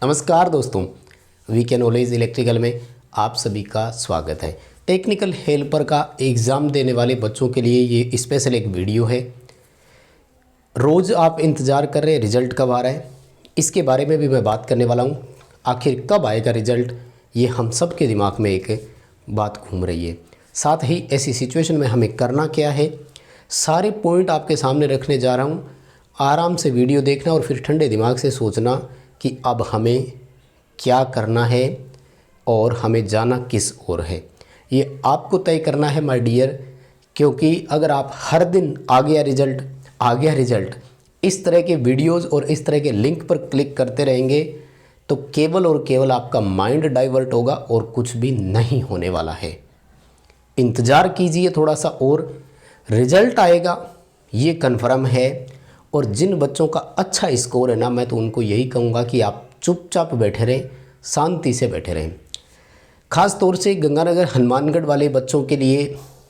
नमस्कार दोस्तों, VK knowledge electrical में आप सभी का स्वागत है। टेक्निकल हेल्पर का एग्ज़ाम देने वाले बच्चों के लिए ये स्पेशल एक वीडियो है। रोज़ आप इंतज़ार कर रहे हैं रिज़ल्ट कब आ रहा है, इसके बारे में भी मैं बात करने वाला हूँ। आखिर कब आएगा रिज़ल्ट, ये हम सब के दिमाग में एक बात घूम रही है। साथ ही ऐसी सिचुएशन में हमें करना क्या है, सारे पॉइंट आपके सामने रखने जा रहा हूँ। आराम से वीडियो देखना और फिर ठंडे दिमाग से सोचना कि अब हमें क्या करना है और हमें जाना किस ओर है। ये आपको तय करना है माय डियर, क्योंकि अगर आप हर दिन आ गया रिज़ल्ट इस तरह के वीडियोस और इस तरह के लिंक पर क्लिक करते रहेंगे तो केवल और केवल आपका माइंड डाइवर्ट होगा और कुछ भी नहीं होने वाला है। इंतज़ार कीजिए थोड़ा सा और रिज़ल्ट आएगा, ये कन्फर्म है। और जिन बच्चों का अच्छा स्कोर है ना, मैं तो उनको यही कहूँगा कि आप चुपचाप बैठे रहें, शांति से बैठे रहें। ख़ास तौर से गंगानगर हनुमानगढ़ वाले बच्चों के लिए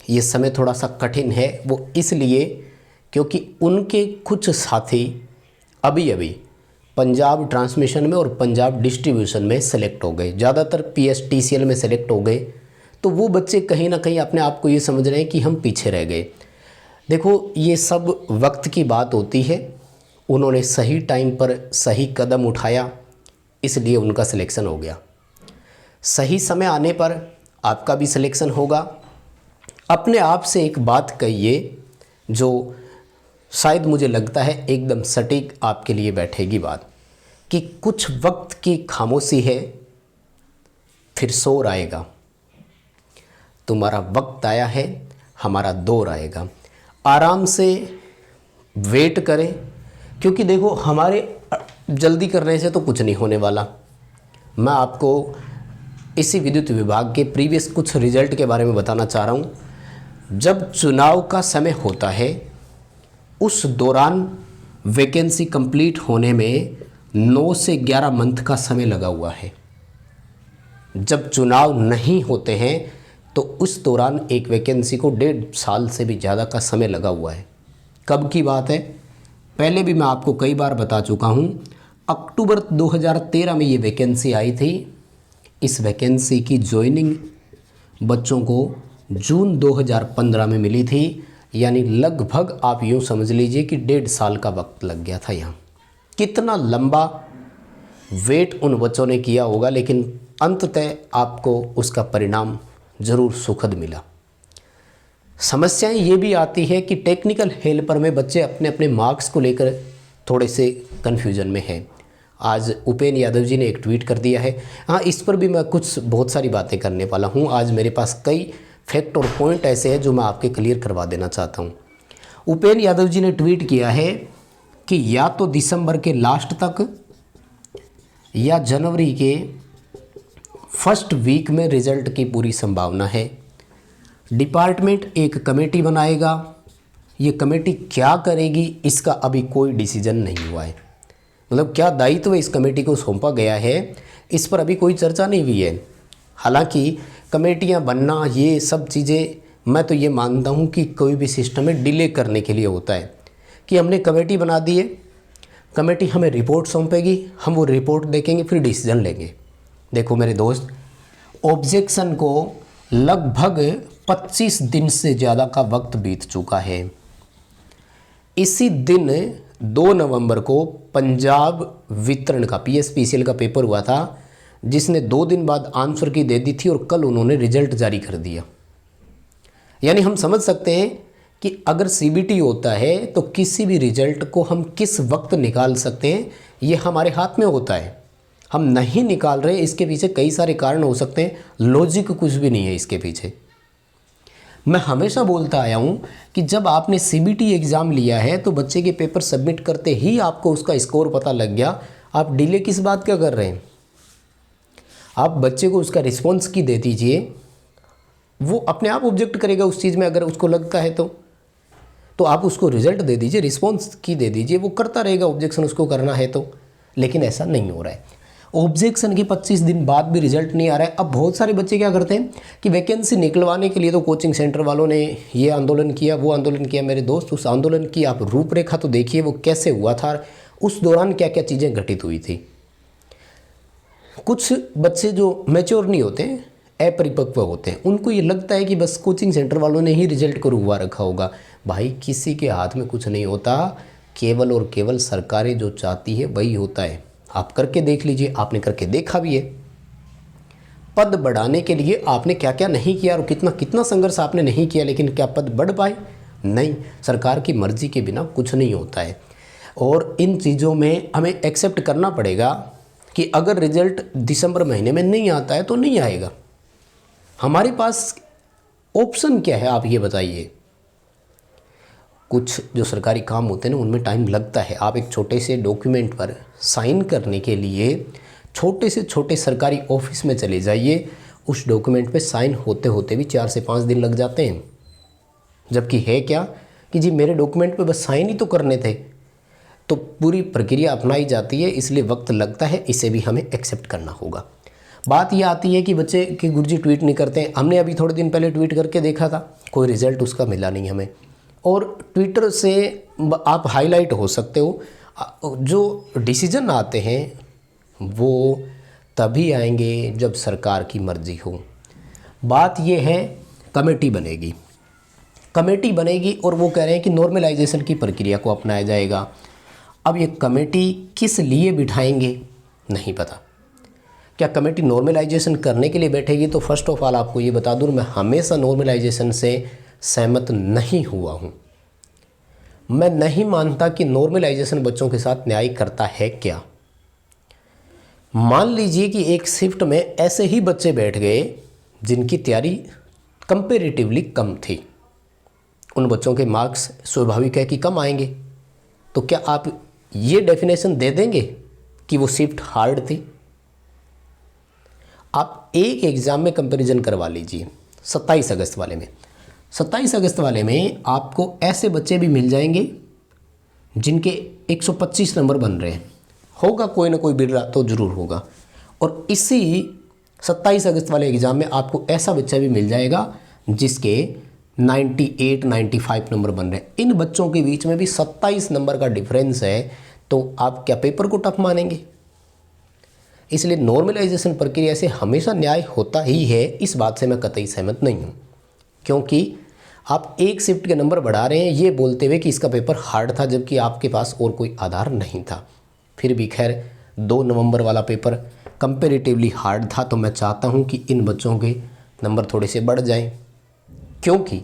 ये समय थोड़ा सा कठिन है। वो इसलिए क्योंकि उनके कुछ साथी अभी पंजाब ट्रांसमिशन में और पंजाब डिस्ट्रीब्यूशन में सेलेक्ट हो गए, ज़्यादातर PSTCL में सेलेक्ट हो गए। तो वो बच्चे कहीं ना कहीं अपने आप को ये समझ रहे हैं कि हम पीछे रह गए। देखो, ये सब वक्त की बात होती है। उन्होंने सही टाइम पर सही कदम उठाया, इसलिए उनका सिलेक्शन हो गया। सही समय आने पर आपका भी सिलेक्शन होगा। अपने आप से एक बात कहिए जो शायद मुझे लगता है एकदम सटीक आपके लिए बैठेगी बात, कि कुछ वक्त की खामोशी है, फिर शोर आएगा। तुम्हारा वक्त आया है, हमारा दौर आएगा। आराम से वेट करें, क्योंकि देखो हमारे जल्दी करने से तो कुछ नहीं होने वाला। मैं आपको इसी विद्युत विभाग के प्रीवियस कुछ रिज़ल्ट के बारे में बताना चाह रहा हूँ। जब चुनाव का समय होता है उस दौरान वैकेंसी कंप्लीट होने में 9 से 11 मंथ का समय लगा हुआ है। जब चुनाव नहीं होते हैं तो उस दौरान एक वैकेंसी को 1.5 साल से भी ज़्यादा का समय लगा हुआ है। कब की बात है, पहले भी मैं आपको कई बार बता चुका हूँ। अक्टूबर 2013 में ये वैकेंसी आई थी। इस वैकेंसी की ज्वाइनिंग बच्चों को जून 2015 में मिली थी। यानी लगभग आप यूँ समझ लीजिए कि 1.5 साल का वक्त लग गया था यहाँ। कितना लंबा वेट उन बच्चों ने किया होगा, लेकिन अंततः आपको उसका परिणाम ज़रूर सुखद मिला। समस्याएं ये भी आती है कि टेक्निकल हेल्पर में बच्चे अपने अपने मार्क्स को लेकर थोड़े से कन्फ्यूजन में हैं। आज उपेन यादव जी ने एक ट्वीट कर दिया है। हाँ, इस पर भी मैं बहुत सारी बातें करने वाला हूँ। आज मेरे पास कई फैक्ट और पॉइंट ऐसे हैं जो मैं आपके क्लियर करवा देना चाहता हूँ। उपेन यादव जी ने ट्वीट किया है कि या तो दिसंबर के लास्ट तक या जनवरी के फर्स्ट वीक में रिज़ल्ट की पूरी संभावना है। डिपार्टमेंट एक कमेटी बनाएगा। ये कमेटी क्या करेगी इसका अभी कोई डिसीजन नहीं हुआ है। मतलब क्या दायित्व इस कमेटी को सौंपा गया है, इस पर अभी कोई चर्चा नहीं हुई है। हालांकि कमेटियां बनना, ये सब चीज़ें मैं तो ये मानता हूँ कि कोई भी सिस्टम में डिले करने के लिए होता है। कि हमने कमेटी बना दी है, कमेटी हमें रिपोर्ट सौंपेगी, हम वो रिपोर्ट देखेंगे, फिर डिसीजन लेंगे। देखो मेरे दोस्त, ऑब्जेक्शन को लगभग 25 दिन से ज़्यादा का वक्त बीत चुका है। इसी दिन 2 नवंबर को पंजाब वितरण का PSPCL का पेपर हुआ था, जिसने 2 दिन बाद आंसर की दे दी थी और कल उन्होंने रिजल्ट जारी कर दिया। यानी हम समझ सकते हैं कि अगर CBT होता है तो किसी भी रिजल्ट को हम किस वक्त निकाल सकते हैं, ये हमारे हाथ में होता है। हम नहीं निकाल रहे, इसके पीछे कई सारे कारण हो सकते हैं, लॉजिक कुछ भी नहीं है इसके पीछे। मैं हमेशा बोलता आया हूँ कि जब आपने CBT एग्ज़ाम लिया है तो बच्चे के पेपर सबमिट करते ही आपको उसका स्कोर पता लग गया। आप डिले किस बात का कर रहे हैं? आप बच्चे को उसका रिस्पॉन्स की दे दीजिए, वो अपने आप ऑब्जेक्ट करेगा उस चीज़ में अगर उसको लगता है तो आप उसको रिजल्ट दे दीजिए, रिस्पॉन्स की दे दीजिए, वो करता रहेगा ऑब्जेक्शन उसको करना है तो। लेकिन ऐसा नहीं हो रहा है। ऑब्जेक्शन के 25 दिन बाद भी रिजल्ट नहीं आ रहा है। अब बहुत सारे बच्चे क्या करते हैं कि वैकेंसी निकलवाने के लिए तो कोचिंग सेंटर वालों ने ये आंदोलन किया, वो आंदोलन किया। मेरे दोस्त, उस आंदोलन की आप रूपरेखा तो देखिए, वो कैसे हुआ था, उस दौरान क्या क्या चीज़ें घटित हुई थी। कुछ बच्चे जो मैच्योर नहीं होते, अपरिपक्व होते हैं, उनको ये लगता है कि बस कोचिंग सेंटर वालों ने ही रिजल्ट को रुकवा रखा होगा। भाई किसी के हाथ में कुछ नहीं होता, केवल और केवल सरकारें जो चाहती है वही होता है। आप करके देख लीजिए, आपने करके देखा भी है। पद बढ़ाने के लिए आपने क्या क्या नहीं किया और कितना कितना संघर्ष आपने नहीं किया, लेकिन क्या पद बढ़ पाए? नहीं। सरकार की मर्जी के बिना कुछ नहीं होता है। और इन चीज़ों में हमें एक्सेप्ट करना पड़ेगा कि अगर रिजल्ट दिसंबर महीने में नहीं आता है तो नहीं आएगा। हमारे पास ऑप्शन क्या है, आप ये बताइए। कुछ जो सरकारी काम होते हैं ना, उनमें टाइम लगता है। आप एक छोटे से डॉक्यूमेंट पर साइन करने के लिए छोटे से छोटे सरकारी ऑफिस में चले जाइए, उस डॉक्यूमेंट पे साइन होते होते भी 4 से 5 दिन लग जाते हैं। जबकि है क्या कि जी मेरे डॉक्यूमेंट पे बस साइन ही तो करने थे। तो पूरी प्रक्रिया अपनाई जाती है, इसलिए वक्त लगता है, इसे भी हमें एक्सेप्ट करना होगा। बात यह आती है कि बच्चे कि गुरुजी ट्वीट नहीं करते हैं। हमने अभी थोड़े दिन पहले ट्वीट करके देखा था, कोई रिज़ल्ट उसका मिला नहीं हमें। और ट्विटर से आप हाईलाइट हो सकते हो। जो डिसीजन आते हैं वो तभी आएंगे जब सरकार की मर्ज़ी हो। बात ये है, कमेटी बनेगी और वो कह रहे हैं कि नॉर्मलाइजेशन की प्रक्रिया को अपनाया जाएगा। अब ये कमेटी किस लिए बिठाएंगे नहीं पता। क्या कमेटी नॉर्मलाइजेशन करने के लिए बैठेगी? तो फर्स्ट ऑफ ऑल आपको ये बता दूँ, मैं हमेशा नॉर्मलाइजेशन से सहमत नहीं हुआ हूँ। मैं नहीं मानता कि नॉर्मलाइजेशन बच्चों के साथ न्याय करता है। क्या मान लीजिए कि एक शिफ्ट में ऐसे ही बच्चे बैठ गए जिनकी तैयारी कंपेरेटिवली कम थी, उन बच्चों के मार्क्स स्वाभाविक है कि कम आएंगे। तो क्या आप ये डेफिनेशन दे देंगे कि वो शिफ्ट हार्ड थी? आप एक एग्ज़ाम में कंपैरिजन करवा लीजिए, 27 अगस्त वाले में। 27 अगस्त वाले में आपको ऐसे बच्चे भी मिल जाएंगे जिनके 125 नंबर बन रहे हैं। होगा कोई ना कोई बिरला तो ज़रूर होगा। और इसी 27 अगस्त वाले एग्ज़ाम में आपको ऐसा बच्चा भी मिल जाएगा जिसके 98, 95 नंबर बन रहे हैं। इन बच्चों के बीच में भी 27 नंबर का डिफरेंस है, तो आप क्या पेपर को टफ मानेंगे? इसलिए नॉर्मलाइजेशन प्रक्रिया से हमेशा न्याय होता ही है, इस बात से मैं कतई सहमत नहीं हूँ। क्योंकि आप एक शिफ्ट के नंबर बढ़ा रहे हैं ये बोलते हुए कि इसका पेपर हार्ड था, जबकि आपके पास और कोई आधार नहीं था। फिर भी खैर 2 नवंबर वाला पेपर कंपेरेटिवली हार्ड था, तो मैं चाहता हूँ कि इन बच्चों के नंबर थोड़े से बढ़ जाएं। क्योंकि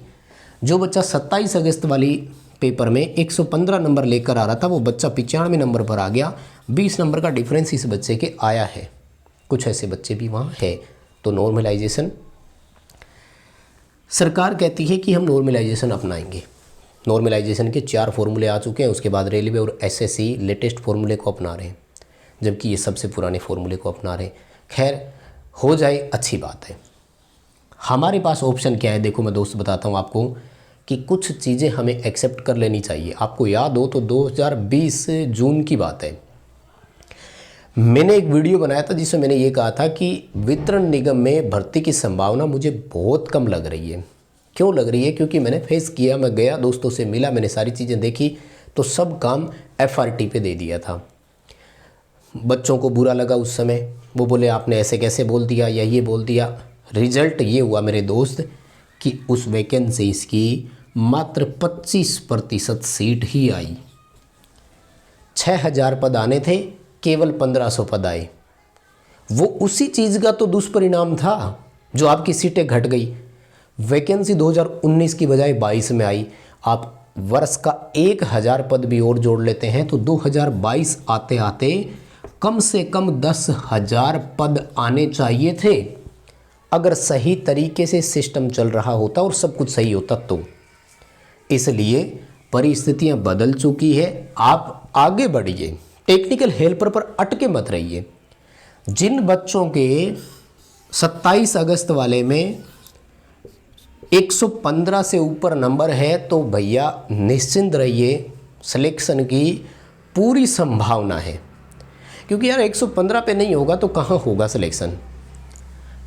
जो बच्चा 27 अगस्त वाली पेपर में 115 नंबर लेकर आ रहा था, वो बच्चा 95 नंबर पर आ गया। 20 नंबर का डिफरेंस इस बच्चे के आया है। कुछ ऐसे बच्चे भी वहाँ है। तो नॉर्मलाइजेशन, सरकार कहती है कि हम नॉर्मलाइजेशन अपनाएंगे। नॉर्मलाइजेशन के 4 फॉर्मूले आ चुके हैं, उसके बाद रेलवे और एसएससी लेटेस्ट फॉर्मूले को अपना रहे हैं, जबकि ये सबसे पुराने फॉर्मूले को अपना रहे हैं। खैर हो जाए, अच्छी बात है। हमारे पास ऑप्शन क्या है? देखो मैं दोस्त बताता हूँ आपको कि कुछ चीज़ें हमें एक्सेप्ट कर लेनी चाहिए। आपको याद हो तो 2020 जून की बात है, मैंने एक वीडियो बनाया था जिसमें मैंने ये कहा था कि वितरण निगम में भर्ती की संभावना मुझे बहुत कम लग रही है। क्यों लग रही है? क्योंकि मैंने फेस किया, मैं गया, दोस्तों से मिला, मैंने सारी चीज़ें देखी, तो सब काम एफआरटी पे दे दिया था। बच्चों को बुरा लगा उस समय, वो बोले आपने ऐसे कैसे बोल दिया या ये बोल दिया। रिजल्ट ये हुआ मेरे दोस्त कि उस वैकेंसीज़ की मात्र 25% सीट ही आई। 6000 पद आने थे, केवल 1500 पद आए। वो उसी चीज़ का तो दुष्परिणाम था जो आपकी सीटें घट गई। वैकेंसी 2019 की बजाय 22 में आई। आप वर्ष का 1000 पद भी और जोड़ लेते हैं तो 2022 आते आते कम से कम 10,000 पद आने चाहिए थे, अगर सही तरीके से सिस्टम चल रहा होता और सब कुछ सही होता तो। इसलिए परिस्थितियां बदल चुकी है, आप आगे बढ़िए, टेक्निकल हेल्पर पर अटके मत रहिए। जिन बच्चों के 27 अगस्त वाले में 115 से ऊपर नंबर है तो भैया निश्चिंत रहिए, सिलेक्शन की पूरी संभावना है। क्योंकि यार 115 पे नहीं होगा तो कहाँ होगा सिलेक्शन।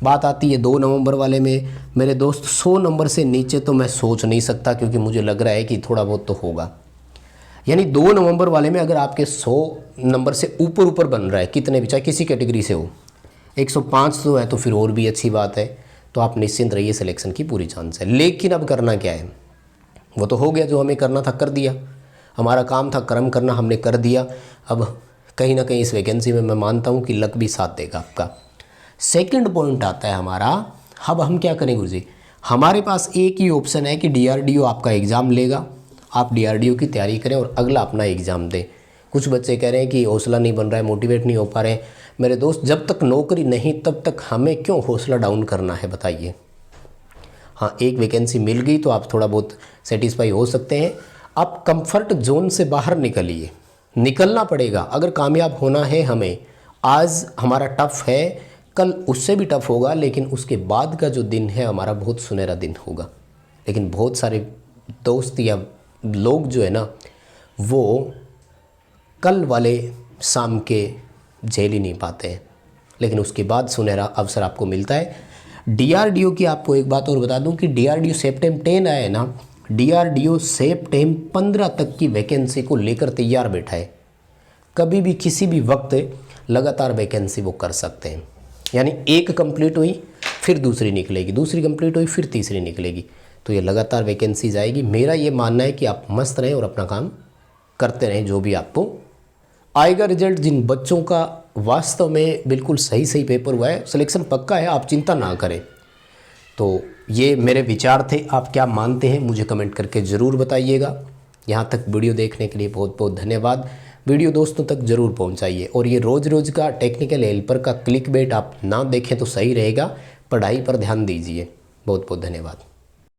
बात आती है 2 नवंबर वाले में, मेरे दोस्त 100 नंबर से नीचे तो मैं सोच नहीं सकता, क्योंकि मुझे लग रहा है कि थोड़ा बहुत तो होगा। यानी 2 नवंबर वाले में अगर आपके 100 नंबर से ऊपर बन रहा है, कितने भी, चाहे किसी कैटेगरी से हो, 105 तो है तो फिर और भी अच्छी बात है, तो आप निश्चिंत रहिए, सिलेक्शन की पूरी चांस है। लेकिन अब करना क्या है, वो तो हो गया, जो हमें करना था कर दिया, हमारा काम था कर्म करना, हमने कर दिया। अब कहीं ना कहीं इस वैकेंसी में मैं मानता हूँ कि लक भी साथ देगा आपका। सेकंड पॉइंट आता है हमारा, अब हम क्या करें गुरुजी, हमारे पास एक ही ऑप्शन है कि DRDO आपका एग्ज़ाम लेगा, आप DRDO की तैयारी करें और अगला अपना एग्ज़ाम दें। कुछ बच्चे कह रहे हैं कि हौसला नहीं बन रहा है, मोटिवेट नहीं हो पा रहे हैं। मेरे दोस्त, जब तक नौकरी नहीं तब तक हमें क्यों हौसला डाउन करना है बताइए। हाँ, एक वैकेंसी मिल गई तो आप थोड़ा बहुत सेटिस्फाई हो सकते हैं। आप कंफर्ट जोन से बाहर निकलिए, निकलना पड़ेगा अगर कामयाब होना है हमें। आज हमारा टफ है, कल उससे भी टफ होगा, लेकिन उसके बाद का जो दिन है हमारा बहुत सुनहरा दिन होगा। लेकिन बहुत सारे दोस्त या लोग जो है ना, वो कल वाले शाम के झेल ही नहीं पाते हैं, लेकिन उसके बाद सुनहरा अवसर आपको मिलता है। DRDO की आपको एक बात और बता दूं कि DRDO सेप्टेम्बर 10 आया है ना, DRDO सेप्टेम्बर 15 तक की वैकेंसी को लेकर तैयार बैठा है। कभी भी किसी भी वक्त लगातार वैकेंसी वो कर सकते हैं। यानी एक कंप्लीट हुई फिर दूसरी निकलेगी, दूसरी कंप्लीट हुई फिर तीसरी निकलेगी, तो ये लगातार वैकेंसीज आएगी। मेरा ये मानना है कि आप मस्त रहें और अपना काम करते रहें, जो भी आपको आएगा रिजल्ट। जिन बच्चों का वास्तव में बिल्कुल सही पेपर हुआ है, सिलेक्शन पक्का है, आप चिंता ना करें। तो ये मेरे विचार थे, आप क्या मानते हैं मुझे कमेंट करके ज़रूर बताइएगा। यहाँ तक वीडियो देखने के लिए बहुत बहुत धन्यवाद। वीडियो दोस्तों तक ज़रूर पहुँचाइए, और ये रोज़ का टेक्निकल हेल्पर का क्लिक बेट आप ना देखें तो सही रहेगा, पढ़ाई पर ध्यान दीजिए। बहुत बहुत धन्यवाद।